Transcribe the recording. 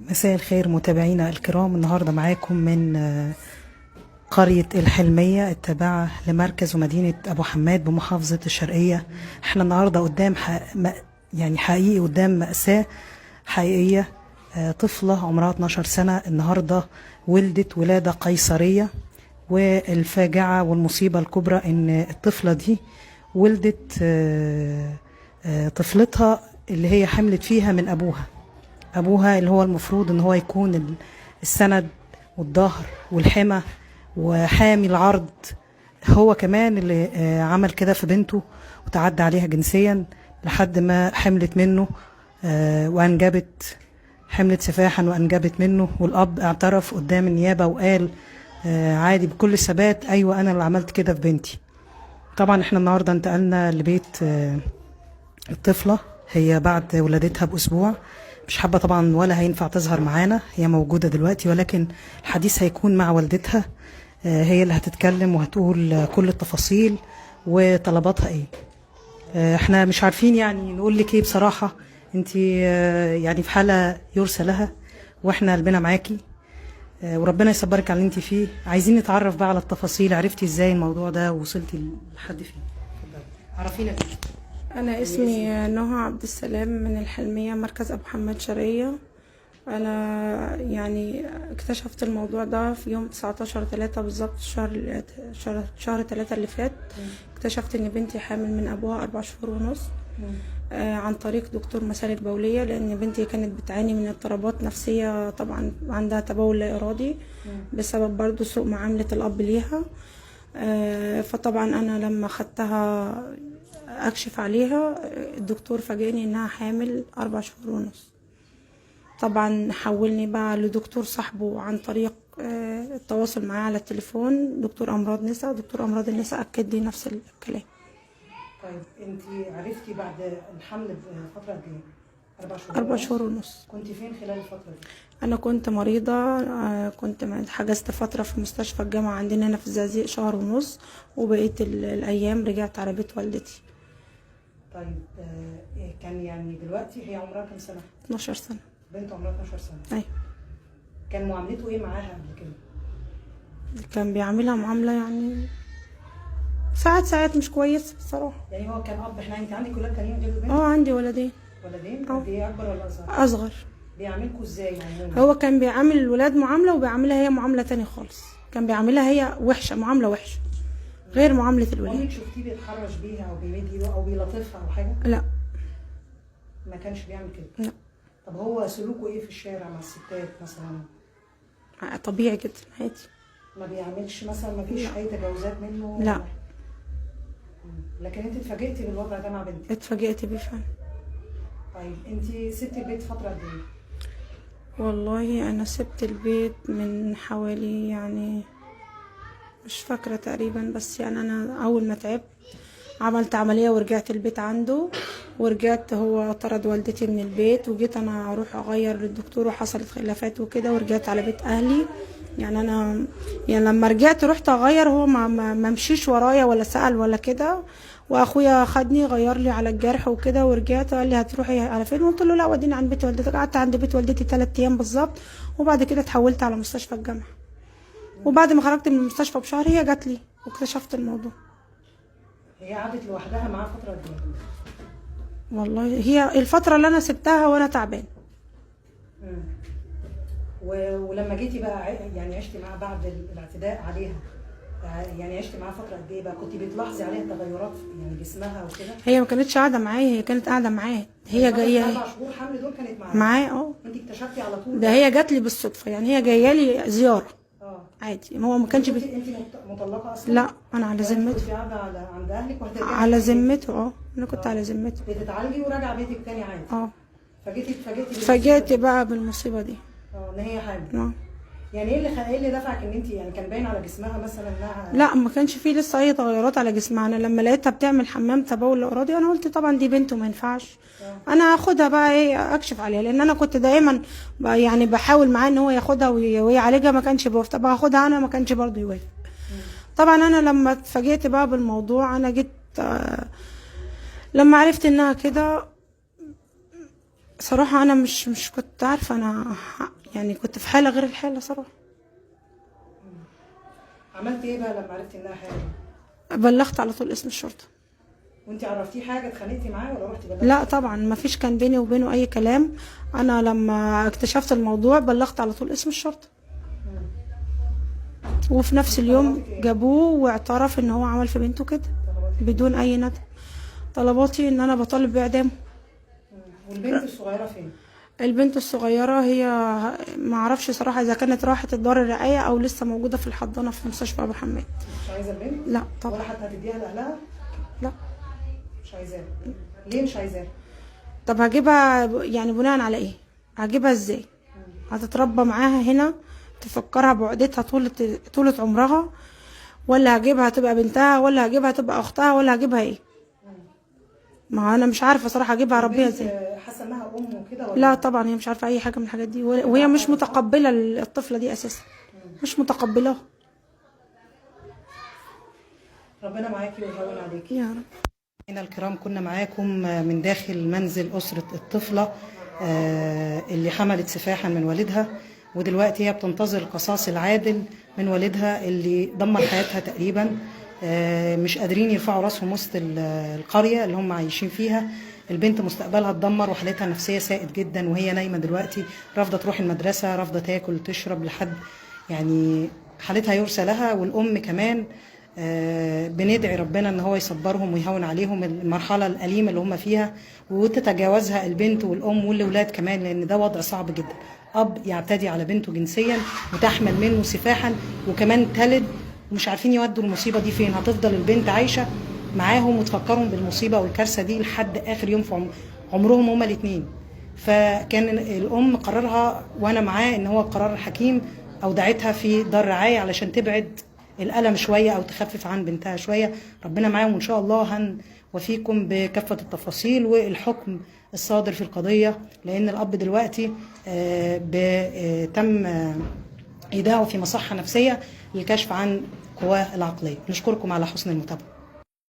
مساء الخير متابعينا الكرام. النهارده معاكم من قرية الحلمية التابعة لمركز ومدينة أبو حماد بمحافظة الشرقية. احنا النهارده قدام يعني حقيقي قدام مأساة حقيقية. طفلة عمرها 12 سنة النهارده ولدت ولادة قيصرية، والفاجعة والمصيبة الكبرى إن الطفلة دي ولدت طفلتها اللي هي حملت فيها من أبوها اللي هو المفروض إن هو يكون السند والظهر والحمى وحامي العرض. هو كمان اللي عمل كده في بنته وتعدى عليها جنسيا لحد ما حملت منه وأنجبت، حملت سفاحا وأنجبت منه. والأب اعترف قدام النيابة وقال عادي بكل ثبات أيوة أنا اللي عملت كده في بنتي. طبعا احنا النهاردة انتقلنا لبيت الطفلة هي بعد ولادتها بأسبوع. مش حابة طبعا ولا هينفع تظهر معانا، هي موجودة دلوقتي ولكن الحديث هيكون مع والدتها، هي اللي هتتكلم وهتقول كل التفاصيل وطلباتها ايه. احنا مش عارفين يعني نقول لك ايه بصراحة. انت يعني في حالة يرثى لها واحنا قلبنا معاكي، وربنا يصبرك على اللي انت فيه. عايزين نتعرف بقى على التفاصيل، عرفتي ازاي الموضوع ده ووصلتي لحد فين؟ عرفينا بيه. أنا اسمي نهى عبد السلام من الحلمية مركز أبو حماد شرقية. أنا يعني اكتشفت الموضوع ده في يوم 19/3 بالظبط، شهر 3 اللي فات. اكتشفت إن بنتي حامل من أبوها 4 شهور ونص، عن طريق دكتور مسالك بولية، لأن بنتي كانت بتعاني من اضطرابات نفسية، طبعا عندها تبول لا إرادي بسبب برضو سوء معاملة الأب ليها. فطبعا أنا لما خدتها اكشف عليها الدكتور فاجئني انها حامل 4 شهور ونص. طبعا حولني بقى لدكتور صاحبه عن طريق التواصل معاه على التليفون، دكتور امراض نساء. دكتور امراض النساء اكد لي نفس الكلام. طيب انت عرفتي بعد الحمل بفتره قد ايه؟ 4 شهور ونص. كنت فين خلال الفتره دي؟ انا كنت مريضه، كنت حجزت فتره في مستشفى الجامعه عندنا هنا في الزقازيق شهر ونص، وبقيت الايام رجعت على بيت والدتي. طيب كان يعني دلوقتي هي عمرها كام سنه؟ 12 سنه. بنت عمرها 12 سنه. ايوه. كان معاملته ايه معاها قبل كده؟ كان بيعاملها معامله يعني ساعات مش كويس بصراحه. يعني هو كان اب حنين. انت عندك ولاد تانيين غير البنت؟ عندي ولدين. ولدين؟ قد ايه، اكبر ولا اصغر؟ اصغر. بيعاملكوا ازاي يعني؟ هو كان بيعامل الولاد معامله وبيعاملها هي معامله تانية خالص. كان بيعاملها هي وحشه، معامله وحشه غير معامله الولاد. عمرك شفتيه بيتحرش بيها او بيمد ايده او بيلطفها او حاجه؟ لا، ما كانش بيعمل كده. لا. طب هو سلوكه ايه في الشارع مع الستات مثلا؟ طبيعي جدا عادي. ما بيعملش مثلا، ما فيش اي تجاوزات منه؟ لا. لكن انت اتفاجئتي بالوضع ده مع بنتك؟ اتفاجئت بيه فعلا. طيب انت سبتي البيت فتره قد ايه؟ والله انا سبت البيت من حوالي يعني مش فاكره تقريبا، بس يعني انا اول ما تعبت عملت عمليه ورجعت البيت عنده، ورجعت هو طرد والدتي من البيت، وجيت انا اروح اغير للدكتور وحصلت خلافات وكده، ورجعت على بيت اهلي. يعني انا يعني لما رجعت رحت اغير، هو ما مشيش ورايا ولا سأل ولا كده، واخويا خدني غير لي على الجرح وكده، ورجعت قال لي هتروحي على فين؟ قلت له لا وديني عند بيت والدتك. قعدت عند بيت والدتي 3 ايام بالظبط، وبعد كده اتحولت على مستشفى الجامعه. وبعد ما خرجت من المستشفى بشهر هي جات لي واكتشفت الموضوع. هي قعدت لوحدها معاه فتره قد ايه؟ والله هي الفتره اللي انا سبتها وانا تعبان. ولما جيتي بقى يعني عشتي معاها بعد الاعتداء عليها، يعني عشتي معاها فتره قد ايه بقى؟ كنت بتلاحظي عليها تغيرات يعني جسمها وكده؟ هي ما كانتش قاعده معايا، هي كانت قاعده معاه. هي جايه 4 شهور حمل دول كانت معايا. انت اكتشفتي على طول؟ ده هي جات لي بالصدفه، يعني هي جايه لي زياره. عادي. هو ما كانش انت مطلقه اصلا؟ لا، انا على ذمته. كنت قاعده عند اهلك وهترجعي على ذمته. انا كنت على ذمته. بتتعالجي وراجعه بيتك تاني عادي؟ اتفاجئت بقى بالمصيبه دي. ان هي حامل. يعني ايه اللي دفعك ان انت، يعني كان باين على جسمها مثلا انها؟ لا، ما كانش فيه لسه اي تغيرات على جسمها. انا لما لقيتها بتعمل حمام تبول لا ارادي انا قلت طبعا دي بنت وما ينفعش. انا هاخدها بقى ايه اكشف عليها، لان انا كنت دايما يعني بحاول معاه ان هو ياخدها ويعالجها، ما كانش بيوافق. طب هاخدها انا، ما كانش برضه يوافق. طبعا انا لما اتفاجئت بقى بالموضوع انا جيت لما عرفت انها كده صراحة انا مش كنت عارفة، انا يعني كنت في حالة غير الحالة صراحة. عملتي ايه بقى لما عرفتي انها حامل؟ بلغت على طول اسم الشرطة. وانت عرفتيه حاجه اتخانقتي معاه ولا رحتي بلغتي؟ لا طبعا ما فيش كان بيني وبينه اي كلام. انا لما اكتشفت الموضوع بلغت على طول اسم الشرطة، وفي نفس اليوم جابوه واعترف ان هو عمل في بنته كده بدون اي ندم. طلباتي ان انا بطالب باعدامه. والبنت الصغيره فين؟ البنت الصغيرة هي ما اعرفش صراحة اذا كانت راحت الدار الرعاية او لسه موجودة في الحضانة في مستشفى ابو حماد. مش عايزه البنت؟ لا طبعا. ولا حتى هتديها لاهلها؟ لا. مش عايزاها؟ ليه مش عايزاها؟ طب هجيبها يعني بناء على ايه؟ هجيبها ازاي؟ هتتربى معاها هنا تفكرها بعقدتها طولة عمرها، ولا هجيبها تبقى بنتها، ولا هجيبها تبقى اختها، ولا هجيبها ايه؟ ما انا مش عارفه صراحه اجيبها اربيها ازاي. حاسه انها ام وكده ولا؟ لا طبعا هي مش عارفه اي حاجه من الحاجات دي، وهي مش متقبله الطفله دي اساسا، مش متقبلاها. ربنا معاكي ويهون عليكي يا رب. مشاهدينا الكرام، كنا معاكم من داخل منزل أسرة الطفلة اللي حملت سفاحا من والدها، ودلوقتي هي بتنتظر القصاص العادل من والدها اللي دمر حياتها تقريبا. مش قادرين يرفعوا راسهم وسط القرية اللي هم عايشين فيها. البنت مستقبلها اتدمر وحالتها النفسية ساءت جدا، وهي نايمة دلوقتي رافضة تروح المدرسة، رافضة تاكل تشرب، لحد يعني حالتها يرثى لها. والأم كمان بندعي ربنا ان هو يصبرهم ويهون عليهم المرحله الاليمه اللي هم فيها، وتتجاوزها البنت والام والاولاد كمان، لان ده وضع صعب جدا. اب يعتدي على بنته جنسيا وتحمل منه سفاحا وكمان تلد، ومش عارفين يودوا المصيبه دي فين. هتفضل البنت عايشه معاهم وتفكرهم بالمصيبه والكارثه دي لحد اخر يوم في عمرهم هما الاثنين. فكان الام قرارها وانا معاه ان هو قرار حكيم، اودعتها في دار رعايه علشان تبعد الألم شوية أو تخفف عن بنتها شوية. ربنا معاهم وإن شاء الله هنوفيكم بكافة التفاصيل والحكم الصادر في القضية، لأن الأب دلوقتي تم إيداعه في مصحة نفسية للكشف عن قواه العقلية. نشكركم على حسن المتابعة.